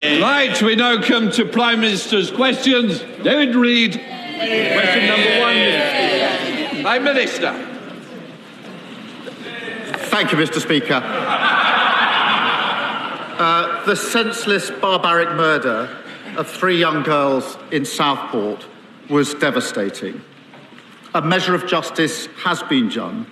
Right, we now come to Prime Minister's questions. David Reid. Question number 1, Mr. Speaker. Prime Minister. Thank you, Mr. Speaker. The senseless, barbaric murder of 3 young girls in Southport was devastating. A measure of justice has been done,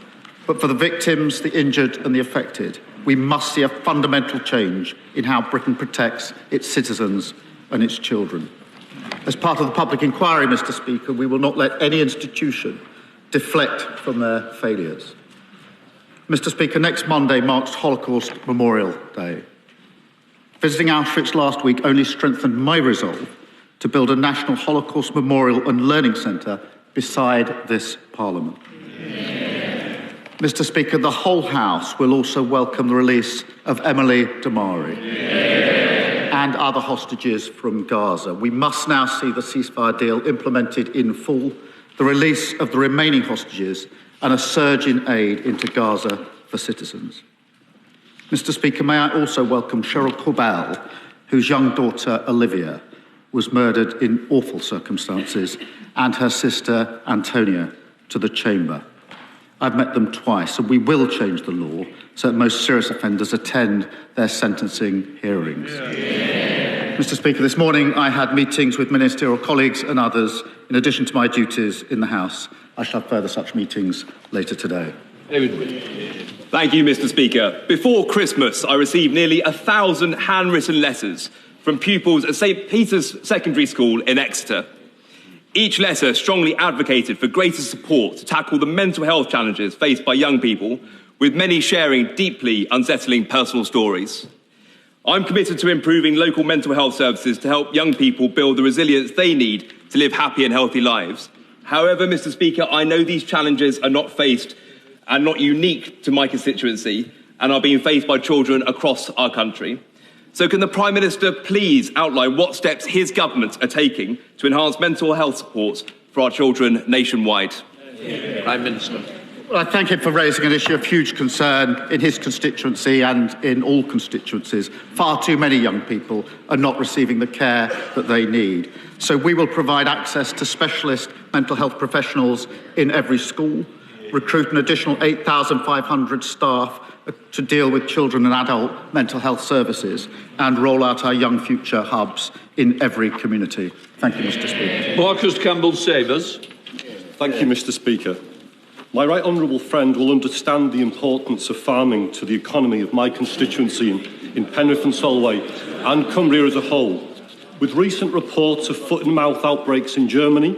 but for the victims, the injured and the affected, we must see a fundamental change in how Britain protects its citizens and its children. As part of the public inquiry, Mr. Speaker, we will not let any institution deflect from their failures. Mr. Speaker, next Monday marks Holocaust Memorial Day. Visiting Auschwitz last week only strengthened my resolve to build a national Holocaust Memorial and Learning Centre beside this Parliament. Yeah. Mr. Speaker, the whole House will also welcome the release of Emily Damari and other hostages from Gaza. We must now see the ceasefire deal implemented in full, the release of the remaining hostages and a surge in aid into Gaza for citizens. Mr. Speaker, may I also welcome Cheryl Corbell, whose young daughter Olivia was murdered in awful circumstances, and her sister Antonia to the chamber. I've met them twice, and we will change the law so that most serious offenders attend their sentencing hearings. Yeah. Mr. Speaker, this morning I had meetings with ministerial colleagues and others in addition to my duties in the House. I shall have further such meetings later today. Thank you, Mr. Speaker. Before Christmas, I received nearly 1,000 handwritten letters from pupils at St. Peter's Secondary School in Exeter. Each letter strongly advocated for greater support to tackle the mental health challenges faced by young people, with many sharing deeply unsettling personal stories. I'm committed to improving local mental health services to help young people build the resilience they need to live happy and healthy lives. However, Mr. Speaker, I know these challenges are not faced and not unique to my constituency and are being faced by children across our country. So can the Prime Minister please outline what steps his government are taking to enhance mental health supports for our children nationwide? Prime Minister. Well, I thank him for raising an issue of huge concern in his constituency and in all constituencies. Far too many young people are not receiving the care that they need. So we will provide access to specialist mental health professionals in every school, recruit an additional 8,500 staff to deal with children and adult mental health services, and roll out our Young Future hubs in every community. Thank you, Mr. Speaker. Marcus Campbell-Savers. Thank you, Mr. Speaker. My right honourable friend will understand the importance of farming to the economy of my constituency in Penrith and Solway and Cumbria as a whole. With recent reports of foot and mouth outbreaks in Germany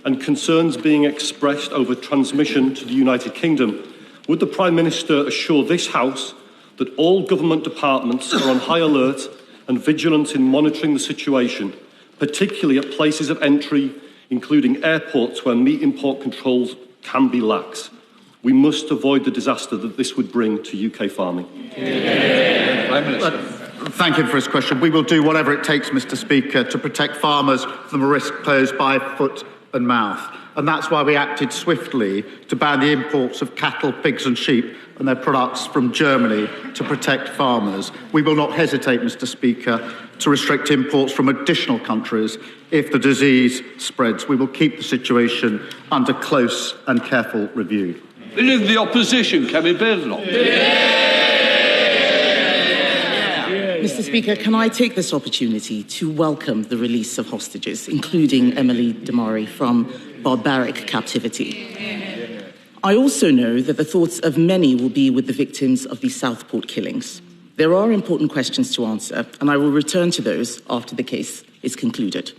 and concerns being expressed over transmission to the United Kingdom, would the Prime Minister assure this House that all government departments are on high alert and vigilant in monitoring the situation, particularly at places of entry, including airports where meat import controls can be lax? We must avoid the disaster that this would bring to UK farming. Prime Minister. Thank him for his question. We will do whatever it takes, Mr. Speaker, to protect farmers from the risk posed by foot and mouth. And that's why we acted swiftly to ban the imports of cattle, pigs and sheep and their products from Germany to protect farmers. We will not hesitate, Mr. Speaker, to restrict imports from additional countries if the disease spreads. We will keep the situation under close and careful review. This is the opposition, Kevin Bedlock. Mr. Speaker, can I take this opportunity to welcome the release of hostages, including Emily Damari, from barbaric captivity. I also know that the thoughts of many will be with the victims of the Southport killings. There are important questions to answer, and I will return to those after the case is concluded.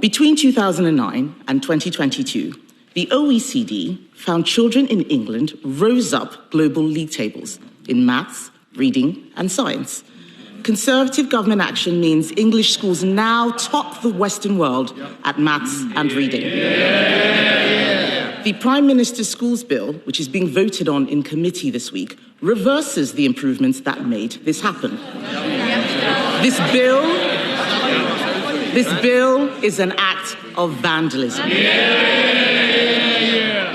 Between 2009 and 2022, the OECD found children in England rose up global league tables in maths, reading and science. Conservative government action means English schools now top the Western world at maths and reading. The Prime Minister's Schools Bill, which is being voted on in committee this week, reverses the improvements that made this happen. This bill is an act of vandalism.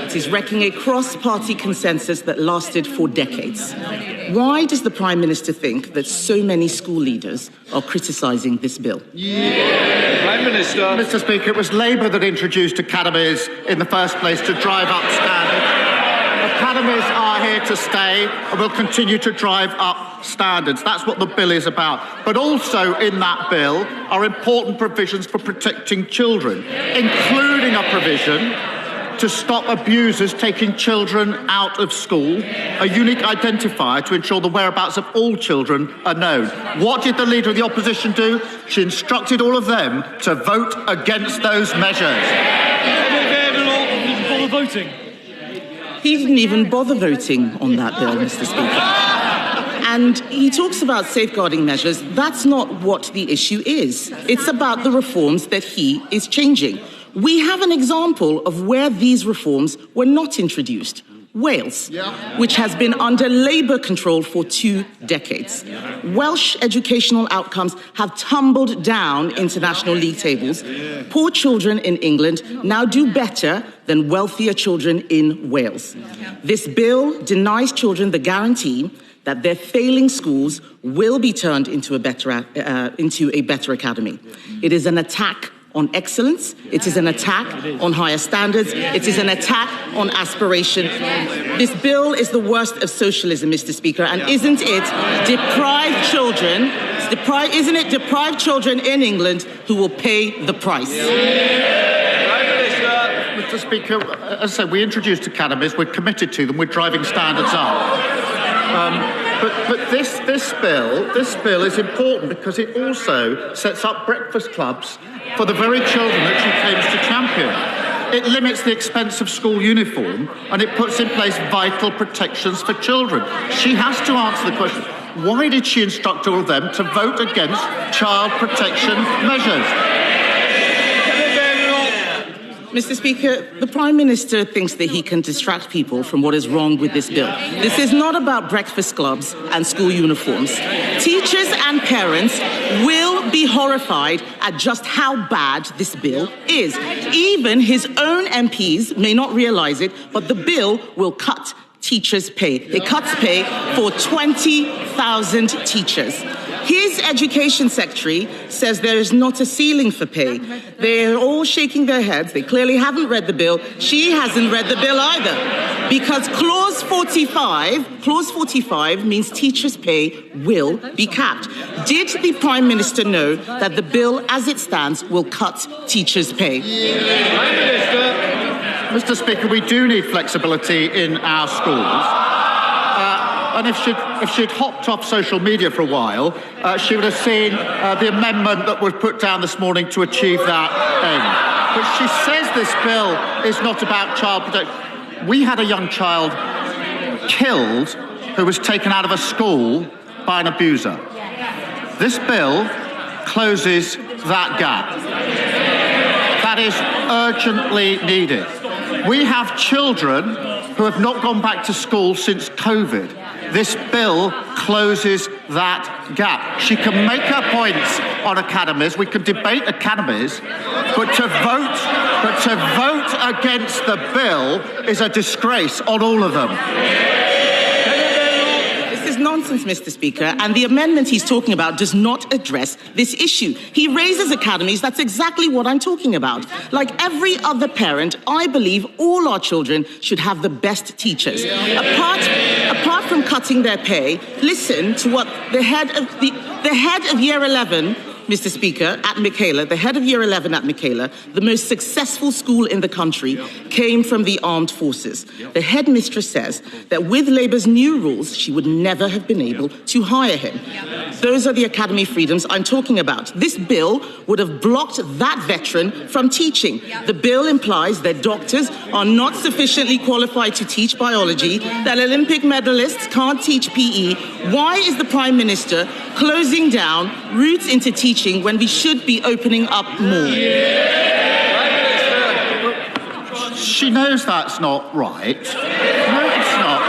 It is wrecking a cross-party consensus that lasted for decades. Why does the Prime Minister think that so many school leaders are criticising this bill? Prime Minister. Mr. Speaker, it was Labour that introduced academies in the first place to drive up standards. Academies are here to stay and will continue to drive up standards. That's what the bill is about. But also in that bill are important provisions for protecting children, including a provision to stop abusers taking children out of school, a unique identifier to ensure the whereabouts of all children are known. What did the Leader of the Opposition do? She instructed all of them to vote against those measures. Voting. He didn't even bother voting on that bill, Mr. Speaker. And he talks about safeguarding measures. That's not what the issue is. It's about the reforms that he is changing. We have an example of where these reforms were not introduced. Wales, which has been under Labour control for 2 decades. Welsh educational outcomes have tumbled down international league tables. Poor children in England now do better than wealthier children in Wales. This bill denies children the guarantee that their failing schools will be turned into a better academy. It is an attack on excellence, it is an attack on higher standards, it is an attack on aspiration. This bill is the worst of socialism, Mr. Speaker, and isn't it deprived children in England who will pay the price? Mr. Speaker, as I said, we introduced academies, we're committed to them, we're driving standards up. But this bill is important because it also sets up breakfast clubs for the very children that she claims to champion. It limits the expense of school uniform and it puts in place vital protections for children. She has to answer the question, why did she instruct all of them to vote against child protection measures? Mr. Speaker, the Prime Minister thinks that he can distract people from what is wrong with this bill. This is not about breakfast clubs and school uniforms. Teachers and parents will be horrified at just how bad this bill is. Even his own MPs may not realise it, but the bill will cut teachers' pay. It cuts pay for 20,000 teachers. His education secretary says there is not a ceiling for pay. They're all shaking their heads. They clearly haven't read the bill. She hasn't read the bill either. Because Clause 45 means teachers' pay will be capped. Did the Prime Minister know that the bill as it stands will cut teachers' pay? Prime Minister. Mr. Speaker, we do need flexibility in our schools. And if she'd hopped off social media for a while, she would have seen the amendment that was put down this morning to achieve that end. But she says this bill is not about child protection. We had a young child killed who was taken out of a school by an abuser. This bill closes that gap. That is urgently needed. We have children who have not gone back to school since COVID. This bill closes that gap. She can make her points on academies. We can debate academies, but to vote against the bill is a disgrace on all of them. This is nonsense, Mr. Speaker, and the amendment he's talking about does not address this issue. He raises academies. That's exactly what I'm talking about. Like every other parent, I believe all our children should have the best teachers. Apart from cutting their pay, listen to what the head of Year 11, Mr. Speaker, at Michaela, the head of Year 11 at Michaela, the most successful school in the country, came from the armed forces. The headmistress says that with Labour's new rules, she would never have been able to hire him. Those are the academy freedoms I'm talking about. This bill would have blocked that veteran from teaching. The bill implies that doctors are not sufficiently qualified to teach biology, that Olympic medalists can't teach PE. Why is the Prime Minister closing down routes into teaching when we should be opening up more? She knows that's not right. No, it's not.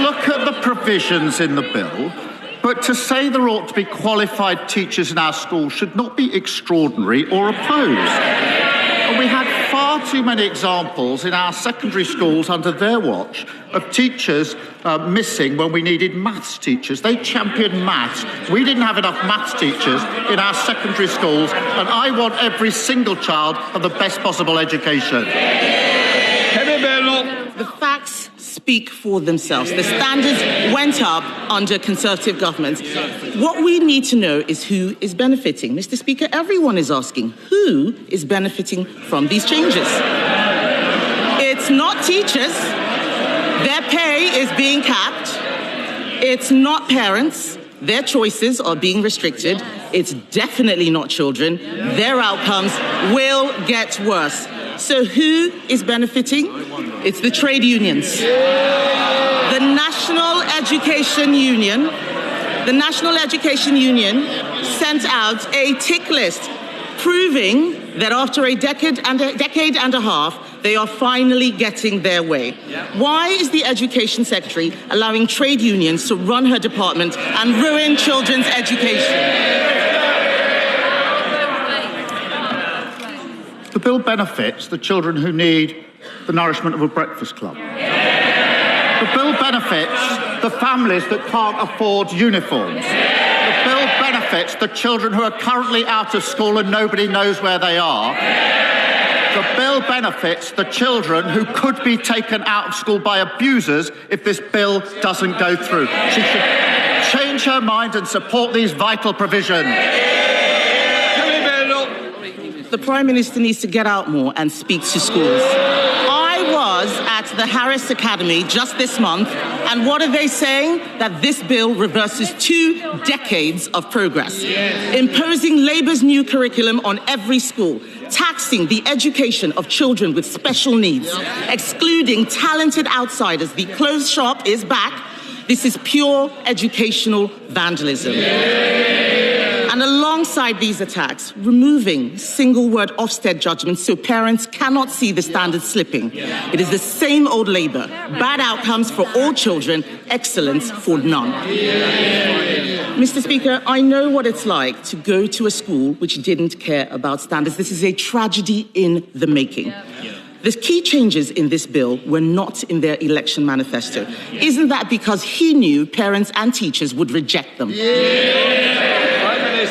Look at the provisions in the bill. But to say there ought to be qualified teachers in our schools should not be extraordinary or opposed. And we had far far too many examples in our secondary schools under their watch of teachers missing when we needed maths teachers. They championed maths. We didn't have enough maths teachers in our secondary schools, and I want every single child to have the best possible education. The facts speak for themselves. The standards went up under Conservative governments. What we need to know is who is benefiting. Mr. Speaker, everyone is asking who is benefiting from these changes. It's not teachers. Their pay is being capped. It's not parents. Their choices are being restricted. It's definitely not children. Their outcomes will get worse. So who is benefiting? It's the trade unions. The National Education Union sent out a tick list proving that after a decade and a half, they are finally getting their way. Why is the Education Secretary allowing trade unions to run her department and ruin children's education? The bill benefits the children who need the nourishment of a breakfast club. The bill benefits the families that can't afford uniforms. The bill benefits the children who are currently out of school and nobody knows where they are. The bill benefits the children who could be taken out of school by abusers if this bill doesn't go through. She should change her mind and support these vital provisions. The Prime Minister needs to get out more and speak to schools. I was at the Harris Academy just this month, and what are they saying? That this bill reverses 2 decades of progress, imposing Labour's new curriculum on every school, taxing the education of children with special needs, excluding talented outsiders. The closed shop is back. This is pure educational vandalism. And alongside these attacks, removing single-word Ofsted judgments so parents cannot see the standards slipping. It is the same old Labour. Bad outcomes for all children, excellence for none. Mr. Speaker, I know what it's like to go to a school which didn't care about standards. This is a tragedy in the making. The key changes in this bill were not in their election manifesto. Isn't that because he knew parents and teachers would reject them?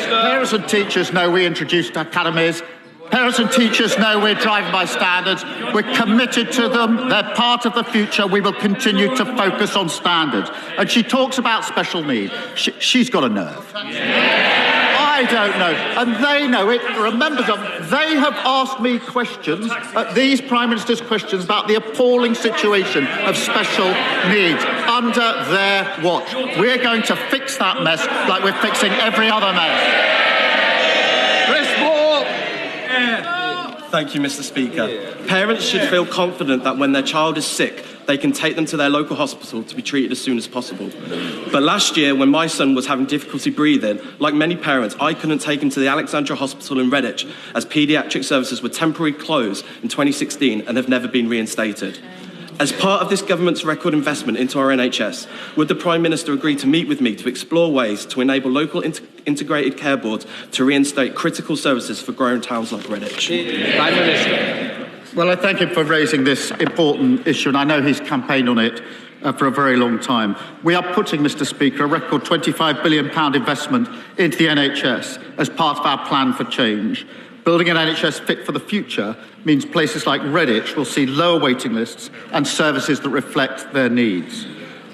Parents and teachers know we introduced academies. Parents and teachers know we're driving by standards. We're committed to them. They're part of the future. We will continue to focus on standards. And she talks about special need. She's got a nerve. I don't know. And they know it. Remember them. They have asked me questions, these Prime Minister's questions, about the appalling situation of special needs under their watch. We're going to fix that mess like we're fixing every other mess. Thank you, Mr. Speaker. Parents should feel confident that when their child is sick, they can take them to their local hospital to be treated as soon as possible. But last year, when my son was having difficulty breathing, like many parents, I couldn't take him to the Alexandra Hospital in Redditch, as paediatric services were temporarily closed in 2016 and have never been reinstated. As part of this government's record investment into our NHS, would the Prime Minister agree to meet with me to explore ways to enable local integrated care boards to reinstate critical services for growing towns like Redditch? Prime Minister. Well, I thank him for raising this important issue, and I know he's campaigned on it for a very long time. We are putting, Mr. Speaker, a record £25 billion investment into the NHS as part of our plan for change. Building an NHS fit for the future means places like Redditch will see lower waiting lists and services that reflect their needs.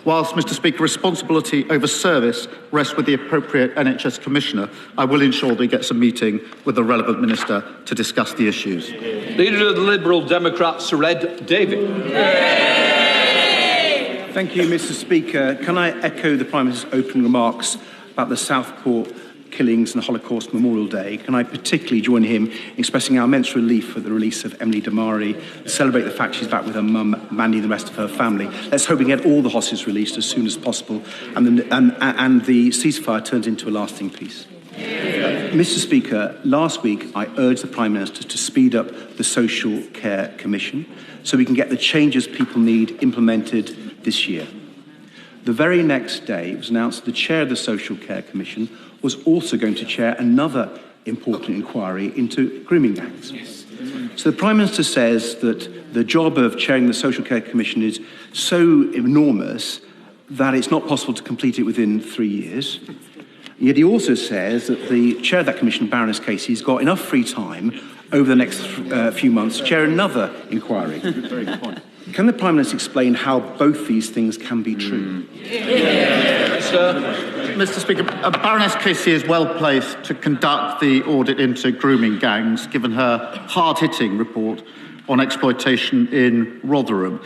Whilst, Mr. Speaker, responsibility over service rests with the appropriate NHS Commissioner, I will ensure that he gets a meeting with the relevant Minister to discuss the issues. Leader of the Liberal Democrats, Sir Ed Davey. Thank you, Mr. Speaker. Can I echo the Prime Minister's opening remarks about the Southport killings and Holocaust Memorial Day? Can I particularly join him in expressing our immense relief at the release of Emily Damari, and celebrate the fact she's back with her mum, Mandy, and the rest of her family. Let's hope we get all the hostages released as soon as possible, and the ceasefire turns into a lasting peace. Mr. Speaker, last week I urged the Prime Minister to speed up the Social Care Commission so we can get the changes people need implemented this year. The very next day, it was announced the chair of the Social Care Commission was also going to chair another important inquiry into grooming gangs. So the Prime Minister says that the job of chairing the Social Care Commission is so enormous that it's not possible to complete it within 3 years. Yet he also says that the chair of that commission, Baroness Casey, has got enough free time over the next few months to chair another inquiry. Very good point. Can the Prime Minister explain how both these things can be true? Mr. Speaker, Baroness Casey is well placed to conduct the audit into grooming gangs, given her hard-hitting report on exploitation in Rotherham.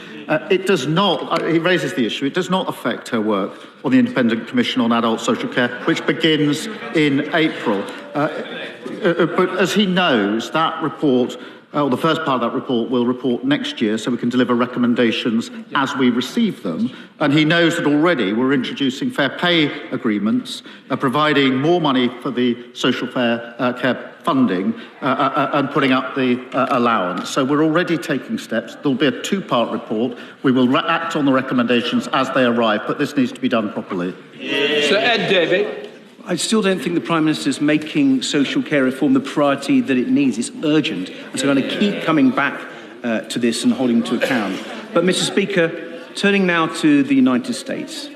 It does not, he raises the issue, it does not affect her work on the Independent Commission on Adult Social Care, which begins in April. But as he knows, that report, or the first part of that report, will report next year, so we can deliver recommendations as we receive them. And he knows that already we're introducing fair pay agreements, providing more money for the social care funding, and putting up the allowance. So we're already taking steps. There'll be a two-part report. We will act on the recommendations as they arrive, but this needs to be done properly. Sir Ed Davey. I still don't think the Prime Minister is making social care reform the priority that it needs. It's urgent. And so I'm going to keep coming back to this and holding to account. But, Mr. Speaker, turning now to the United States,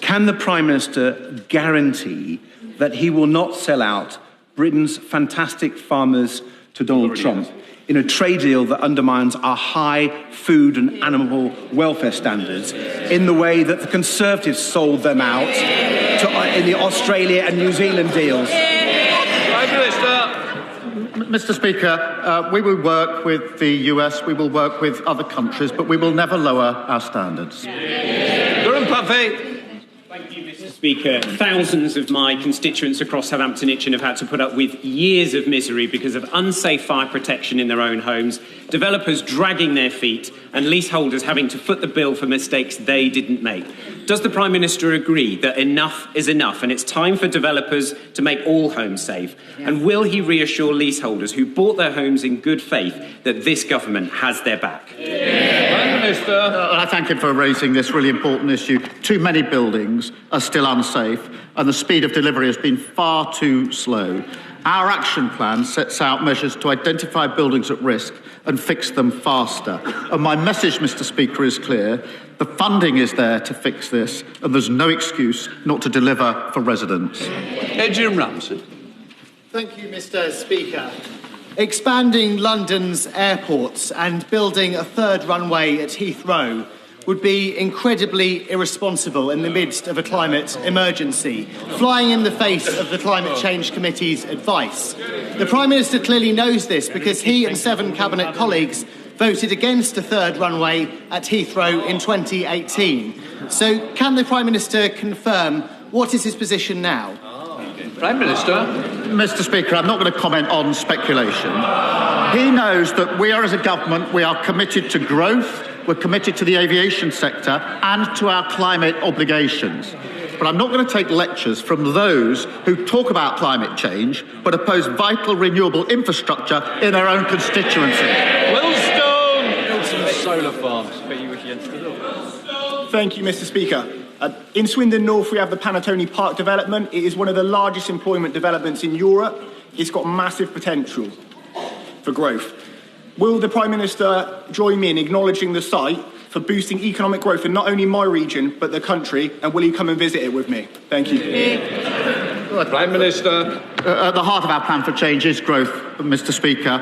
can the Prime Minister guarantee that he will not sell out Britain's fantastic farmers to Donald Trump in a trade deal that undermines our high food and animal welfare standards in the way that the Conservatives sold them out in the Australia and New Zealand deals? Prime Minister. Mr. Speaker, we will work with the US, we will work with other countries, but we will never lower our standards. Durham Puffey. Thank you, Mr. Speaker. Thousands of my constituents across Southampton Itchen have had to put up with years of misery because of unsafe fire protection in their own homes, developers dragging their feet, and leaseholders having to foot the bill for mistakes they didn't make. Does the Prime Minister agree that enough is enough and it's time for developers to make all homes safe? And will he reassure leaseholders who bought their homes in good faith that this government has their back? Prime Minister. I thank him for raising this really important issue. Too many buildings are still unsafe, and the speed of delivery has been far too slow. Our action plan sets out measures to identify buildings at risk and fix them faster. And my message, Mr. Speaker, is clear. The funding is there to fix this, and there's no excuse not to deliver for residents. Jim Ramsey. Thank you, Mr. Speaker. Expanding London's airports and building a third runway at Heathrow would be incredibly irresponsible in the midst of a climate emergency, flying in the face of the Climate Change Committee's advice. The Prime Minister clearly knows this because he and 7 Cabinet colleagues voted against a third runway at Heathrow in 2018. So can the Prime Minister confirm what is his position now? Prime Minister. Mr. Speaker, I'm not going to comment on speculation. He knows that we are, as a government, we are committed to growth, we're committed to the aviation sector and to our climate obligations. But I'm not going to take lectures from those who talk about climate change but oppose vital renewable infrastructure in their own constituency. Willstone. Solar farms. Thank you, Mr. Speaker. In Swindon North, we have the Panatoni Park development. It is one of the largest employment developments in Europe. It's got massive potential for growth. Will the Prime Minister join me in acknowledging the site for boosting economic growth in not only my region, but the country, and will he come and visit it with me? Thank you. Prime Minister. At the heart of our plan for change is growth, Mr. Speaker,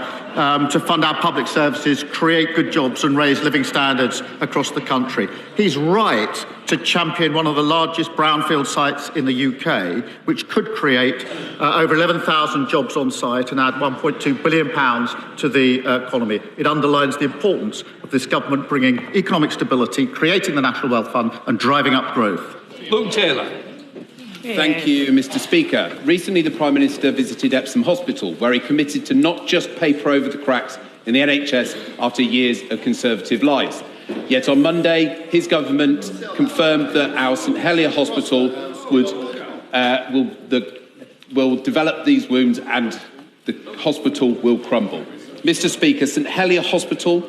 to fund our public services, create good jobs and raise living standards across the country. He's right to champion one of the largest brownfield sites in the UK, which could create over 11,000 jobs on site and add £1.2 billion to the economy. It underlines the importance of this government bringing economic stability, creating the National Wealth Fund and driving up growth. Luke Taylor. Thank you, Mr. Speaker. Recently, the Prime Minister visited Epsom Hospital, where he committed to not just paper over the cracks in the NHS after years of Conservative lies. Yet on Monday, his government confirmed that our St Helier Hospital will develop these wounds and the hospital will crumble. Mr. Speaker, St Helier Hospital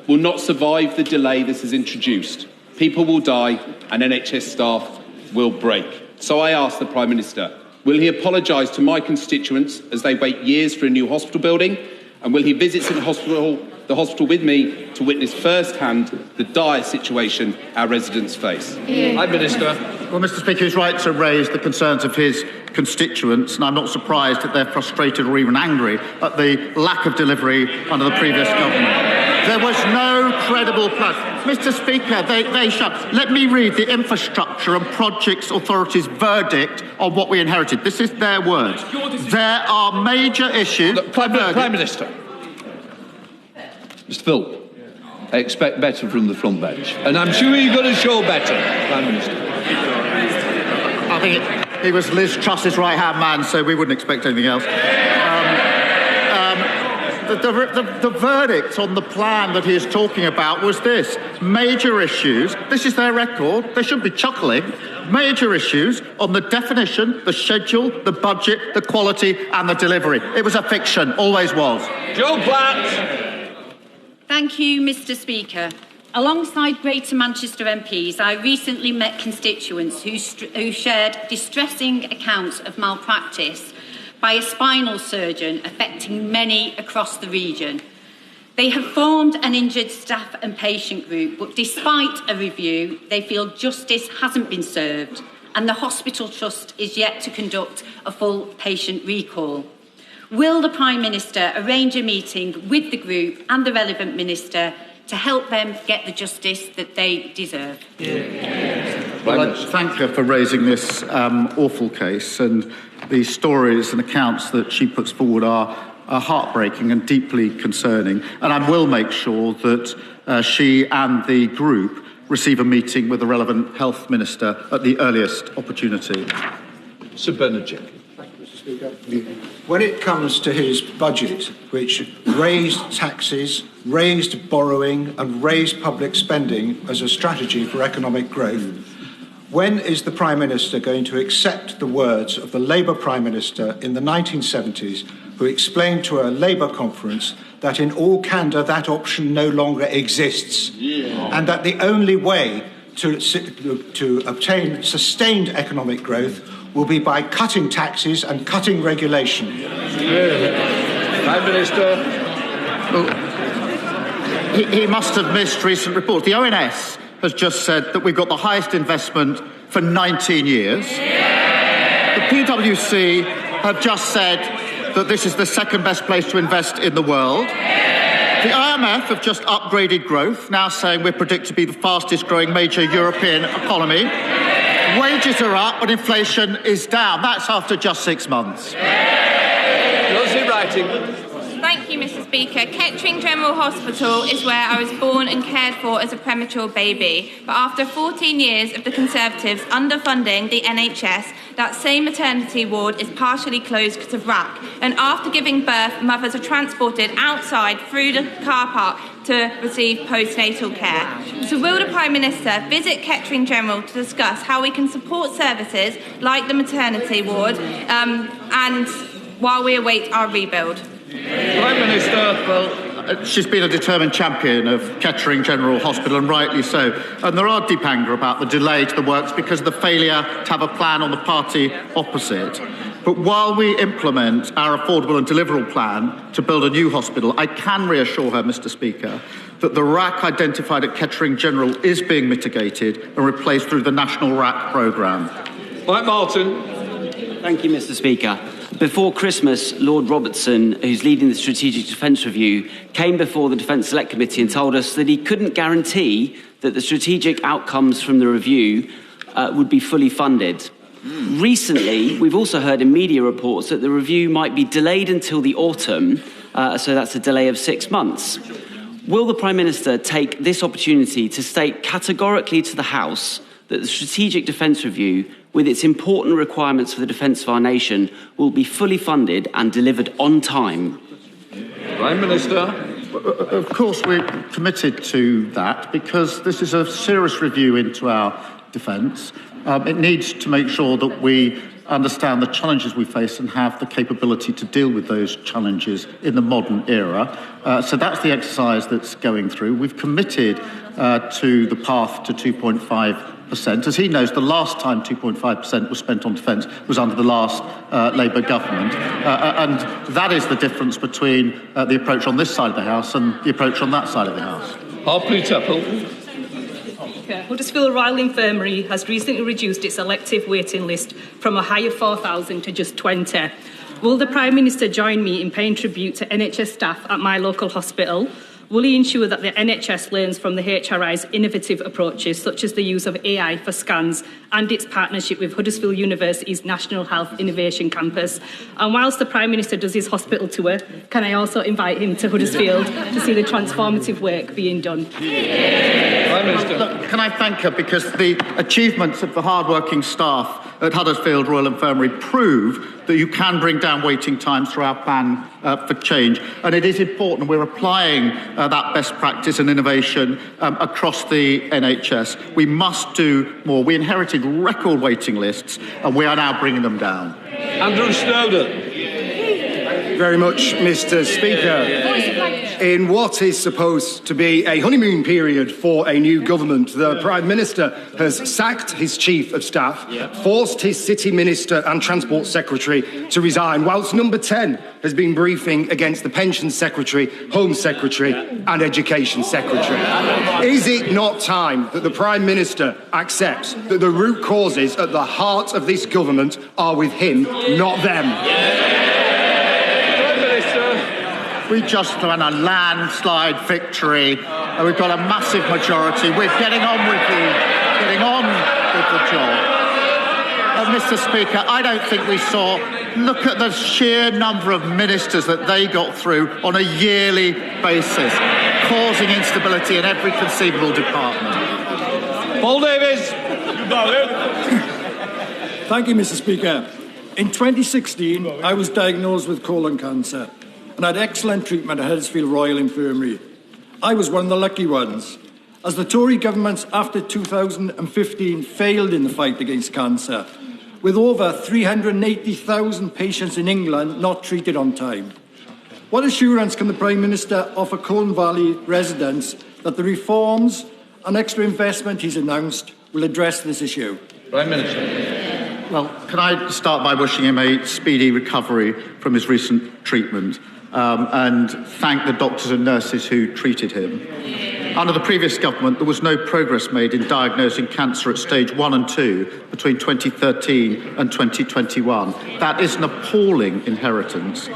will not survive the delay this has introduced. People will die and NHS staff will break. So I ask the Prime Minister, will he apologise to my constituents as they wait years for a new hospital building? And will he visit the hospital with me to witness firsthand the dire situation our residents face? Prime Minister. Well, Mr. Speaker, he's right to raise the concerns of his constituents, and I'm not surprised that they're frustrated or even angry at the lack of delivery under the previous government. There was no credible plan. Mr. Speaker, they shut. Let me read the Infrastructure and Projects Authority's verdict on what we inherited. This is their words. There are major issues. Look, Prime Minister. Mr. Phil, I expect better from the front bench. And I'm sure you're going to show better, Prime Minister. I think he was Liz Truss's right-hand man, so we wouldn't expect anything else. The verdict on the plan that he is talking about was this. Major issues, this is their record, they shouldn't be chuckling, major issues on the definition, the schedule, the budget, the quality and the delivery. It was a fiction, always was. Joe Platt. Thank you, Mr. Speaker. Alongside Greater Manchester MPs, I recently met constituents who shared distressing accounts of malpractice by a spinal surgeon affecting many across the region. They have formed an injured staff and patient group, but despite a review, they feel justice hasn't been served and the Hospital Trust is yet to conduct a full patient recall. Will the Prime Minister arrange a meeting with the group and the relevant minister to help them get the justice that they deserve? Well, I thank her for raising this awful case, and the stories and accounts that she puts forward are heartbreaking and deeply concerning. And I will make sure that she and the group receive a meeting with the relevant health minister at the earliest opportunity. Sir Bernard. When it comes to his budget, which raised taxes, raised borrowing and raised public spending as a strategy for economic growth, when is the Prime Minister going to accept the words of the Labour Prime Minister in the 1970s, who explained to a Labour conference that in all candour that option no longer exists, and that the only way to obtain sustained economic growth will be by cutting taxes and cutting regulation? Prime Minister. Well, he must have missed recent reports. The ONS has just said that we've got the highest investment for 19 years. The PwC have just said that this is the second best place to invest in the world. The IMF have just upgraded growth, now saying we're predicted to be the fastest growing major European economy. Wages are up and inflation is down. That's after just 6 months. Rosie Writing. Thank you, Mr. Speaker. Kettering General Hospital is where I was born and cared for as a premature baby. But after 14 years of the Conservatives underfunding the NHS, that same maternity ward is partially closed because of RAC. And after giving birth, mothers are transported outside through the car park to receive postnatal care. So will the Prime Minister visit Kettering General to discuss how we can support services like the maternity ward and while we await our rebuild? Prime Minister. Well, she's been a determined champion of Kettering General Hospital, and rightly so. And there are deep anger about the delay to the works because of the failure to have a plan on the party opposite. But while we implement our affordable and deliverable plan to build a new hospital, I can reassure her, Mr. Speaker, that the RAC identified at Kettering General is being mitigated and replaced through the National RAC programme. Mike Martin. Thank you, Mr. Speaker. Before Christmas, Lord Robertson, who's leading the Strategic Defence Review, came before the Defence Select Committee and told us that he couldn't guarantee that the strategic outcomes from the review would be fully funded. Recently, we've also heard in media reports that the review might be delayed until the autumn, so that's a delay of 6 months. Will the Prime Minister take this opportunity to state categorically to the House that the Strategic Defence Review, with its important requirements for the defence of our nation, will be fully funded and delivered on time? Prime Minister. Of course, we're committed to that because this is a serious review into our defence. It needs to make sure that we understand the challenges we face and have the capability to deal with those challenges in the modern era. So that's the exercise that's going through. We've committed to the path to 2.5 As he knows, the last time 2.5% was spent on defence was under the last Labour government. And that is the difference between the approach on this side of the House and the approach on that side of the House. Huddersfield Royal Infirmary has recently reduced its elective waiting list from a high of 4,000 to just 20. Will the Prime Minister join me in paying tribute to NHS staff at my local hospital? Will he ensure that the NHS learns from the HRI's innovative approaches, such as the use of AI for scans and its partnership with Huddersfield University's National Health Innovation Campus? And whilst the Prime Minister does his hospital tour, can I also invite him to Huddersfield to see the transformative work being done? Prime Minister. Look, can I thank her, because the achievements of the hard-working staff at Huddersfield Royal Infirmary prove that you can bring down waiting times through our plan for change. And it is important we're applying that best practice and innovation across the NHS. We must do more. We inherited record waiting lists, and we are now bringing them down. Andrew Snowden. Very much, Mr. Speaker. In what is supposed to be a honeymoon period for a new government, the Prime Minister has sacked his Chief of Staff, forced his City Minister and Transport Secretary to resign, whilst Number 10 has been briefing against the Pensions Secretary, Home Secretary and Education Secretary. Is it not time that the Prime Minister accepts that the root causes at the heart of this government are with him, not them? We just won a landslide victory. We've got a massive majority. We're getting on with the job. Mr. Speaker, I don't think we saw. Look at the sheer number of ministers that they got through on a yearly basis, causing instability in every conceivable department. Paul Davies. Thank you, Mr. Speaker. In 2016, I was diagnosed with colon cancer and had excellent treatment at Huddersfield Royal Infirmary. I was one of the lucky ones, as the Tory governments after 2015 failed in the fight against cancer, with over 380,000 patients in England not treated on time. What assurance can the Prime Minister offer Colne Valley residents that the reforms and extra investment he's announced will address this issue? Prime Minister. Well, can I start by wishing him a speedy recovery from his recent treatment and thank the doctors and nurses who treated him. Under the previous government, there was no progress made in diagnosing cancer at stage 1 and 2 between 2013 and 2021. That is an appalling inheritance.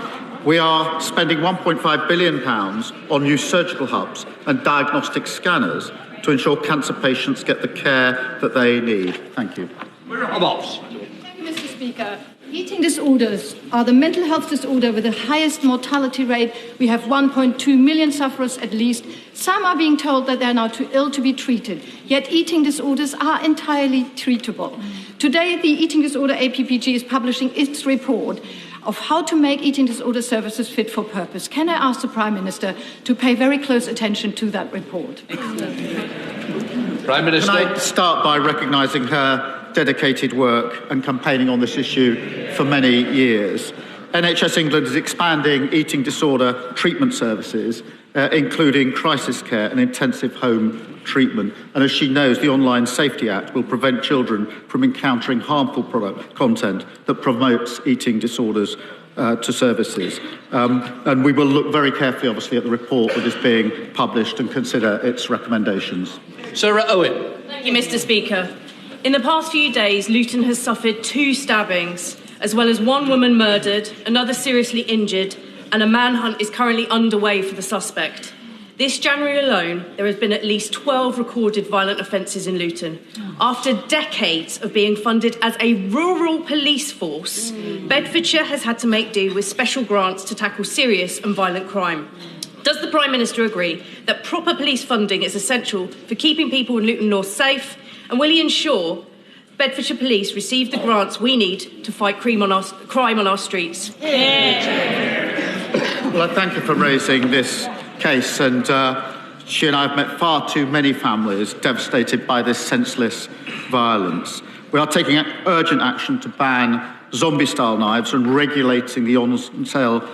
We are spending £1.5 billion on new surgical hubs and diagnostic scanners to ensure cancer patients get the care that they need. Thank you. Mr. Speaker, eating disorders are the mental health disorder with the highest mortality rate. We have 1.2 million sufferers at least. Some are being told that they are now too ill to be treated, yet eating disorders are entirely treatable. Today, the Eating Disorder APPG is publishing its report of how to make eating disorder services fit for purpose. Can I ask the Prime Minister to pay very close attention to that report? Prime Minister. Can I start by recognising her dedicated work and campaigning on this issue for many years. NHS England is expanding eating disorder treatment services, including crisis care and intensive home treatment. And as she knows, the Online Safety Act will prevent children from encountering harmful product content that promotes eating disorders to services. And we will look very carefully, obviously, at the report that is being published and consider its recommendations. Sarah Owen. Thank you, Mr. Speaker. In the past few days, Luton has suffered 2 stabbings, as well as 1 woman murdered, another seriously injured, and a manhunt is currently underway for the suspect. This January alone, there has been at least 12 recorded violent offences in Luton. After decades of being funded as a rural police force, Bedfordshire has had to make do with special grants to tackle serious and violent crime. Does the Prime Minister agree that proper police funding is essential for keeping people in Luton North safe? And will he ensure Bedfordshire Police receive the grants we need to fight crime on our streets? Well, I thank you for raising this case. And she and I have met far too many families devastated by this senseless violence. We are taking urgent action to ban zombie-style knives and regulating the online sale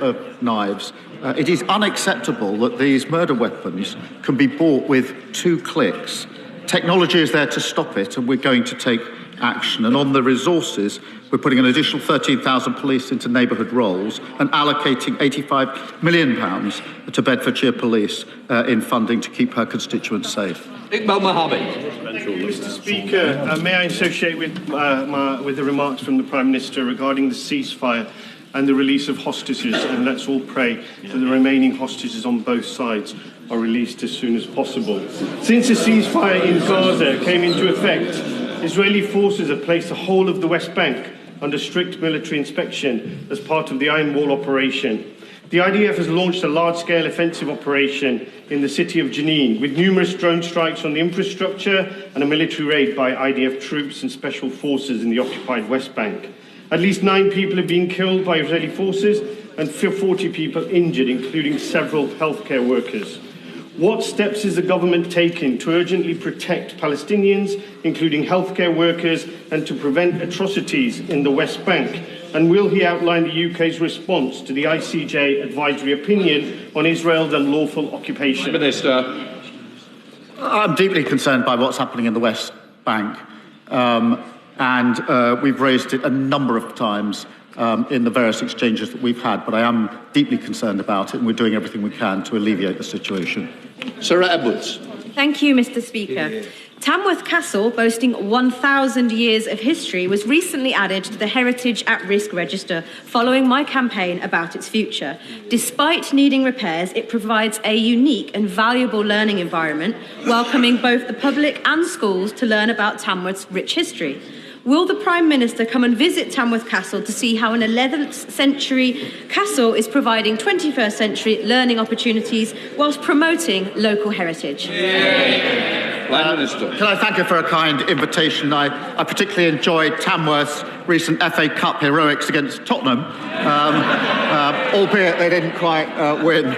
of knives. It is unacceptable that these murder weapons can be bought with 2 clicks. Technology is there to stop it, and we're going to take action. And on the resources, we're putting an additional 13,000 police into neighbourhood roles and allocating £85 million to Bedfordshire Police in funding to keep her constituents safe. Iqbal Mohammed. Mr. Speaker, may I associate with the remarks from the Prime Minister regarding the ceasefire and the release of hostages, and let's all pray that the remaining hostages on both sides are released as soon as possible. Since the ceasefire in Gaza came into effect, Israeli forces have placed the whole of the West Bank under strict military inspection as part of the Iron Wall operation. The IDF has launched a large-scale offensive operation in the city of Jenin, with numerous drone strikes on the infrastructure and a military raid by IDF troops and special forces in the occupied West Bank. At least 9 people have been killed by Israeli forces and 40 people injured, including several healthcare workers. What steps is the government taking to urgently protect Palestinians, including healthcare workers, and to prevent atrocities in the West Bank? And will he outline the UK's response to the ICJ advisory opinion on Israel's unlawful occupation? Minister. I'm deeply concerned by what's happening in the West Bank. And we've raised it a number of times in the various exchanges that we've had, but I am deeply concerned about it, and we're doing everything we can to alleviate the situation. Sarah Edwards. Thank you, Mr. Speaker. Tamworth Castle, boasting 1,000 years of history, was recently added to the Heritage at Risk Register following my campaign about its future. Despite needing repairs, it provides a unique and valuable learning environment, welcoming both the public and schools to learn about Tamworth's rich history. Will the Prime Minister come and visit Tamworth Castle to see how an 11th century castle is providing 21st century learning opportunities whilst promoting local heritage? Prime Minister. Can I thank you for a kind invitation? I particularly enjoyed Tamworth's recent FA Cup heroics against Tottenham, albeit they didn't quite win.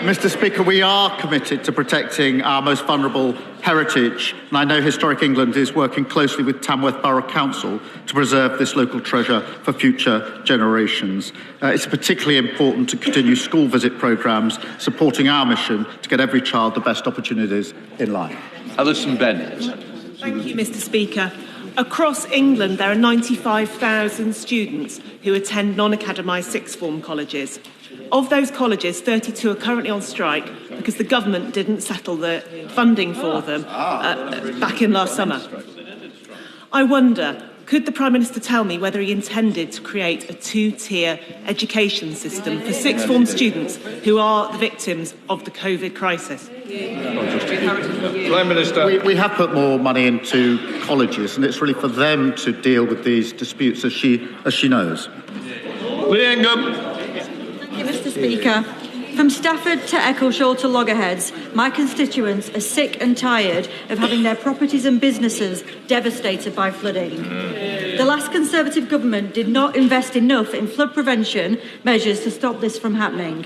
Mr. Speaker, we are committed to protecting our most vulnerable heritage, and I know Historic England is working closely with Tamworth Borough Council to preserve this local treasure for future generations. It's particularly important to continue school visit programmes supporting our mission to get every child the best opportunities in life. Alison Bennett. Thank you, Mr. Speaker. Across England, there are 95,000 students who attend non-academised sixth form colleges. Of those colleges, 32 are currently on strike because the government didn't settle the funding for them back in last summer. I wonder, could the Prime Minister tell me whether he intended to create a 2-tier education system for sixth form students who are the victims of the COVID crisis? Prime Minister. We have put more money into colleges, and it's really for them to deal with these disputes, as she knows. Lee Ingham. Mr. Speaker, from Stafford to Eccleshall to Loggerheads, my constituents are sick and tired of having their properties and businesses devastated by flooding. The last Conservative government did not invest enough in flood prevention measures to stop this from happening.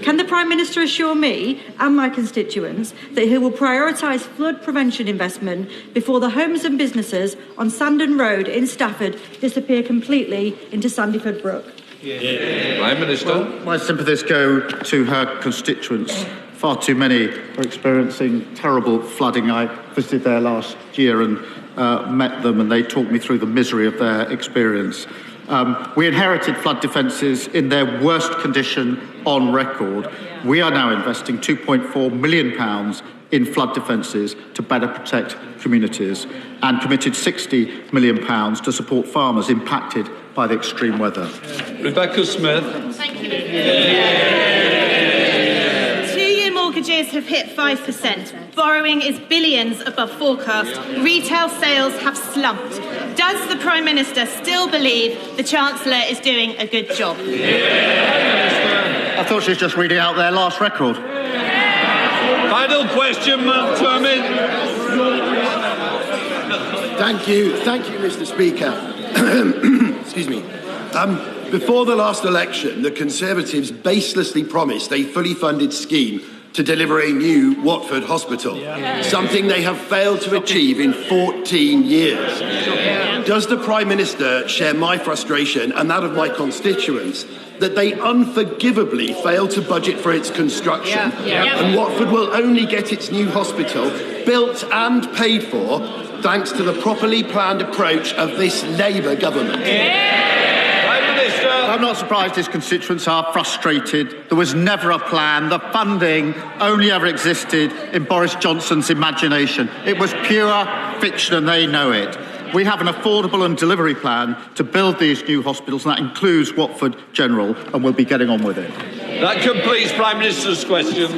Can the Prime Minister assure me and my constituents that he will prioritise flood prevention investment before the homes and businesses on Sandon Road in Stafford disappear completely into Sandyford Brook? Prime Minister. Well, my sympathies go to her constituents. Far too many are experiencing terrible flooding. I visited there last year and met them, and they talked me through the misery of their experience. We inherited flood defences in their worst condition on record. We are now investing £2.4 million in flood defences to better protect communities, and committed £60 million to support farmers impacted by the extreme weather. Rebecca Smith. Thank you. 2-year mortgages have hit 5%. Borrowing is billions above forecast. Retail sales have slumped. Does the Prime Minister still believe the Chancellor is doing a good job? I thought she was just reading out their last record. Final question, Mount Termin. Thank you, Mr. Speaker. Excuse me. Before the last election, the Conservatives baselessly promised a fully funded scheme to deliver a new Watford hospital, something they have failed to achieve in 14 years. Does the Prime Minister share my frustration and that of my constituents that they unforgivably failed to budget for its construction, and Watford will only get its new hospital built and paid for thanks to the properly planned approach of this Labour government? I'm not surprised his constituents are frustrated. There was never a plan. The funding only ever existed in Boris Johnson's imagination. It was pure fiction and they know it. We have an affordable and delivery plan to build these new hospitals, and that includes Watford General, and we'll be getting on with it. That completes Prime Minister's questions.